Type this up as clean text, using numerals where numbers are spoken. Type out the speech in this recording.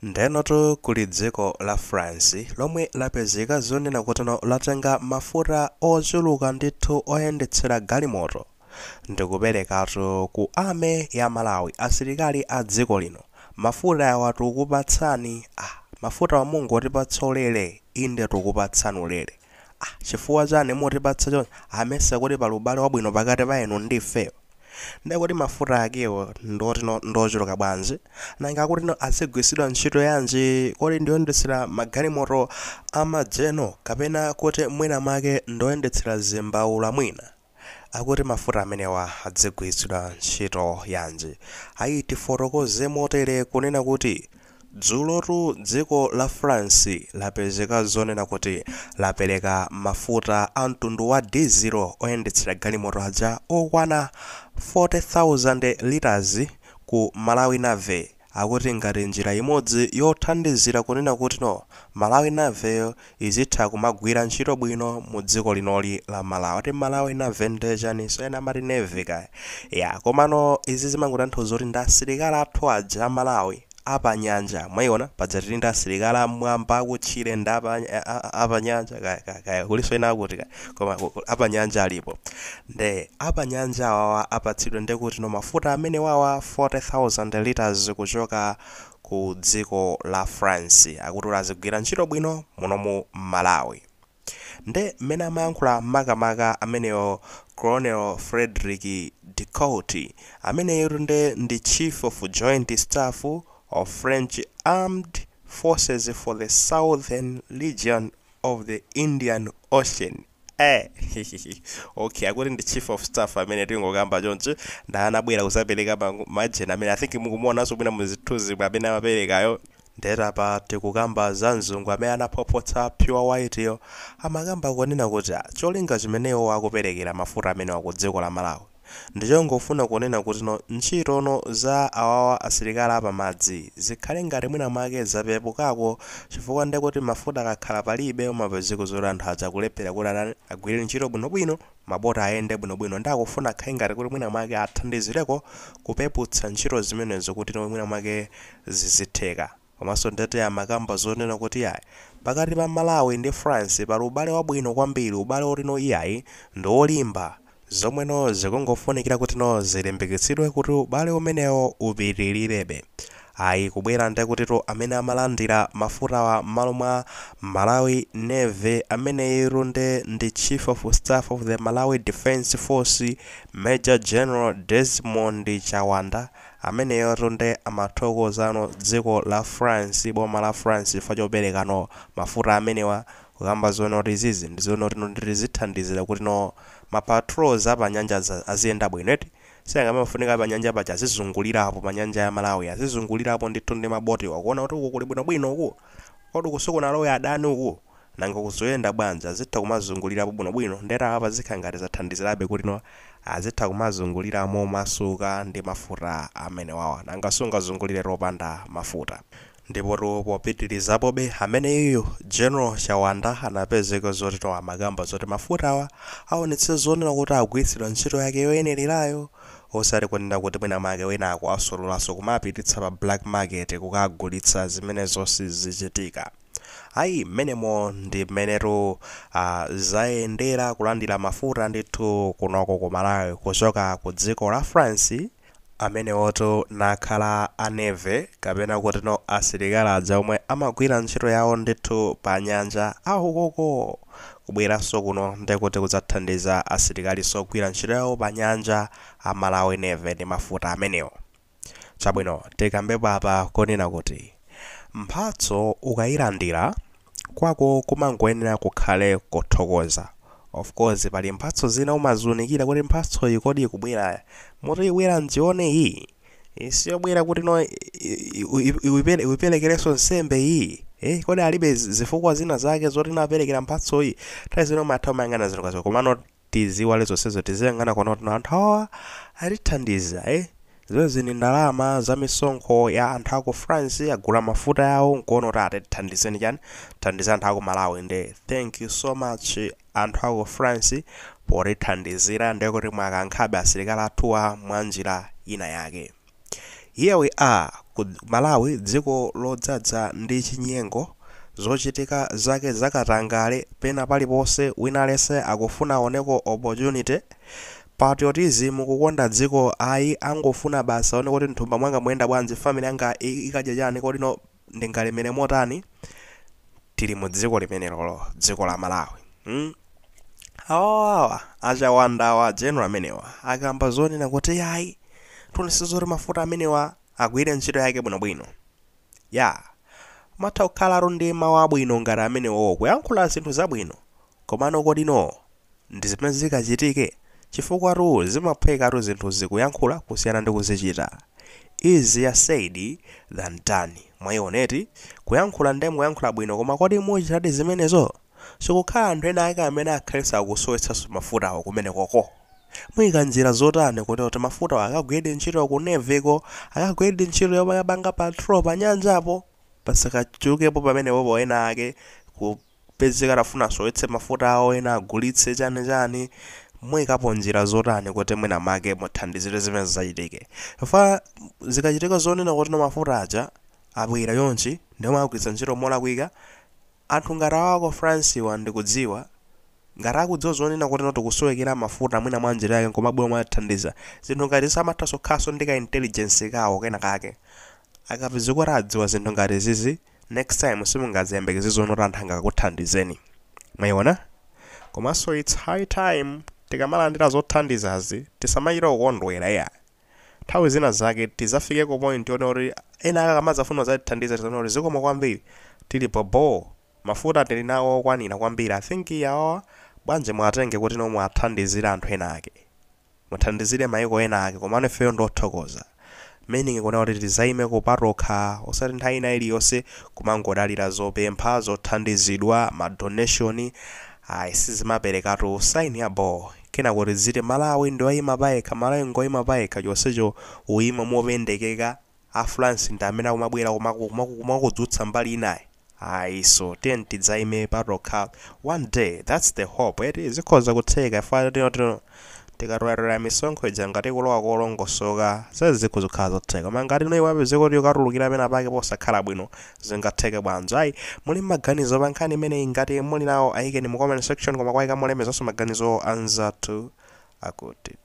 Ndenoto kuli dziko la France lomwe lapezeka zonena kuti latenga mafuta ochuluka ndithu oyendetsera galimoto ndikuperekatu ku army ya Malawi. Asilikali a dziko lino mafuta awa tikukupatsani mafuta wa Mungu otipatsa ulere inde tikukupatsani ulere. Chifukwa chani mutipatsa chonse amesa kuti pali ubale wabwino pakati pa inu ndi ifeyo. Ndekuti mafuta akewo ndochuluka bwanji nanga kuti azigwiritsidwa ntchito yanji, kodi ndiyendetsera magalimoto amajeno kapena kuti mwina mwake ndoyendetsera zimbaula mwina. Akuti mafuta amenewa adzigwiritsidwa ntchito yanji. Tifotokoze motere kunena kuti dzulotu dziko la France lapezeka zonena kuti lapereka mafuta a mtundu wa diesel oyendetsera galimoto aja okwana 40,000 liters ku Malawi Nave. Akuti ngati njira imodzi yothandizira kunena kuti Malawi Nave izitha kumagwira ntchito bwino mu dziko linoli la Malawi. Ati Malawi Nave ndechani ena amati neve kaya komano izi zimangotanthauza kuti ndi asilikali athu aja Malawi apanyanja. Mwayiona padzatili ndi asilikali amwamba akutchire ndi apanyanja kaya kuliso ena akuti koma apanyanja alipo. Nde apanyanja awawa apatsidwe ndekuti mafuta amene wawa 40,000 liters kuchoka ku dziko la France akuti azigwira ntchito bwino muno mu Malawi. Nde mmene amayankhula makamaka ameneyo Colonel Frederick Decote ameneyo ndi Chief of Joint Staff of French Armed Forces for the Southern Region of the Indian Ocean. Okay, akuti ndi Chief of Staff amene tingokamba chonchi ndanabwera kusapereka majeni amene I think mukumuonaso bwina muzithuzi amene amaperekayo. Ndetapa tikukamba za mzungu amene anaphopotsa pure white yo amakamba kunena kuti cholinga chimeneyo akuperekera mafuta amene ku dziko la Malawi ndichongofuna kunena kuti ntchito za awawa asilikali apamadzi zikhale ngati mwina mwake zapepukako, chifukwa ndekuti mafuta akakhala palibe umapezeka zoti anthu adzakulephera kuti agwire ntchito bwinobwino, mabota ayende bwinobwino. Ndakufuna akhale ngati kuti mwina mwake athandizireko kupeputsa ntchito zimenezo kuti mwina mwake zizitheka. Komanso ndete amakamba zonena kuti pakati pa Malawi ndi France pali ubale wabwino kwambiri, ubale oti ndi olimba, zomwe zikungofunikira kuti zilimbikitsidwe kuti ubale umenewo upitilirebe. Kubwera ndekuti amene amalandira mafuta wa m'malo mwa Malawi Navy amene ndi Chief of Staff of the Malawi Defense Force Major General Desmond Chawanda ameneyo amathokozano dziko la France, boma la France chifukwa chopereka mafuta amenewa kukamba zona kuti izizi ndi zona kuti zithandizira kuti mapatrols apanyanja aziyenda bwinoti. Sangamafunika apanyanja paja azizungulirapo panyanja ya Malawi, azizungulirapo ndithu ndi maboti wakuona kuti uku kuli bwinobwino uku, kodi kusukuna loya adani uku nanga kuzoyenda bwanji azitha kumazungulirapo bwinobwino. Ndera apa zikhala ngati zathandizirabe kuti azitha kumazunguliramo masuka ndi mafuta amene wawa nanga sungazungulire opanda mafuta. Ndipo popitirizapobe ameneyo General Chawanda anapezeka zoti amakamba zoti mafuta awa aonetse zonena kuti agwiritsidwa ntchito yake yoyenererayo, osati kunena kuti mwina mwake wenako asololaso kumapititsa pa black market kukagulitsa zimene zonse zichitika. Mmenemo ndi mmenero zayendera kulandira mafuta ndithu kunoko ku Malawi kuchoka ku dziko la France amene oto nakhala aneve kapena kuti asilikali aja omwe amagwira ntchito yawo ndithu pa nyanja ahukoko kubweranso kuno ndekuti kudzathandiza asilikali ogwira ntchito yawo pa nyanja a Malawi Navy ndi mafuta amenewo. Chabwino tikambepo apa konena kuti mphatso ukayilandira kwako kumangoyenera kukhale kuthokoza. Of course pali mphatso zina umazunikira kuti mphatso iyi kodi ikubwera moti ibwera njione iyi isiyobwera kuti uipelekereso nsembe iyi kodi alibe zifukwa zina zake zoti naperekera mphatso iyi. Taizino matha umayang'ana zinthu kazo komano tiziwa lezonsezo tiziyang'ana kono anthu awa atithandiza zimene ni ndalama za misonkho ya anthu aku France agula mafuta yawo nkuona kuti atithandizeni chani thandiza anthu aku Malawi. Nde thank you so much anthu aku France potithandizira ndekuti mwakankhabe asilikali athuwa mwa njira ina yake. Here we are ku Malawi, dziko lodzaza ndi chinyengo zochitika zake zakatangale, pena paliponse winalese akufuna aoneko opportunity. Patriotism kukonda dziko ayi angofuna basa one kuti nthumba mwanga muyenda bwanji, family yanga ikadya chani, kodi no ndingalemere motani. Tili mu dziko limenelo, dziko la Malawi. Awa achawandawa general amenewa akamba zonena kuti yayi tunisizori mafuta amenewa agwire ntchito yake bwinobwino. Matha kukhala ndi mawu abwino ngati amenewo kuyankhula zinthu zabwino, komano kodi no ndi zimene zikachitike, chifukwa zimaphweka zinthu zikuyankhula kusiyana ndi kuzichita. Easier said than done. Mwayioneti kuyankhula ndemu kuyankhula bwino, koma kodi muchitadi zimenezo? Sikukhala anthu ena ake amene akhalisa akusowetsanso mafutawo kumene koko. Muyika njira zotani kuti mafutawo akagwire ntchito ku neveko, akagwire ntchito yobanga patrol pa nyanjapo, pasakachukepo pamenepo ena ake kupezeka rafuna asowetse mafuta awo, ena agulitse chani. Muyikapo njira zotani kuti mwina make muthandizire zimene zachitike. Fa zikachitika zonena kuti no mafuta aja abwera yonchi ndiye akugwiritsa ntchito molakwika, anthu ngati awako France ndikudziwa ngati akudziwa zonena kuti tikusowekera mafuta mwina mwa njira yake koma bwino mwathandiza zinthu ngati samathaso khaso ndi ka intelligence kawo kena kake akapezeka radziwa zinthu ngati zizi, next time simungaziyembekeze zono anthu angakuthandizeni. Mwayiona? Komanso it's high time tikamalandira zothandizazi tisamayira ukondwera ya nthawi zina zake tizafike ku point yone kuti ena akamazafuna zatithandiza tizanoti zikomo kwambiri tilipo bo mafuta tili nawo okwanira kwambiri. I think yawa bwanje mwatenge kuti no mwathandizira anthu ena ake, muthandizire mayiko ena ake, komano ifeyo ndothokoza meaning kuna kuti tizaime kupatokha osati nthawi ina iliyonse kumangodalira zopempha zothandizidwa ma donation sizimaperekatu sign ya bo kena kuti ziti Malawi ndo ayima payekha, Malawi ngoyima payekha chonsecho uyima mopendekeka. A France ndi amene akumabwera kumakudzutsa mbali inayi. So then tizaime patokha one day. That's the hope. Zikhoza kutheka ifa tikatwalira misonkho ija ngati kulowa kolongosoka zikuzikhala zotheka, koma ngati noiwapeze kuti ukatulukira pena pake posakhala bwino zingatheke bwanji. Muli maganizo pa nkhani imene ngati muli nawo ayikeni mu comment section, koma kwayika mulemezanso maganizo anzathu akuti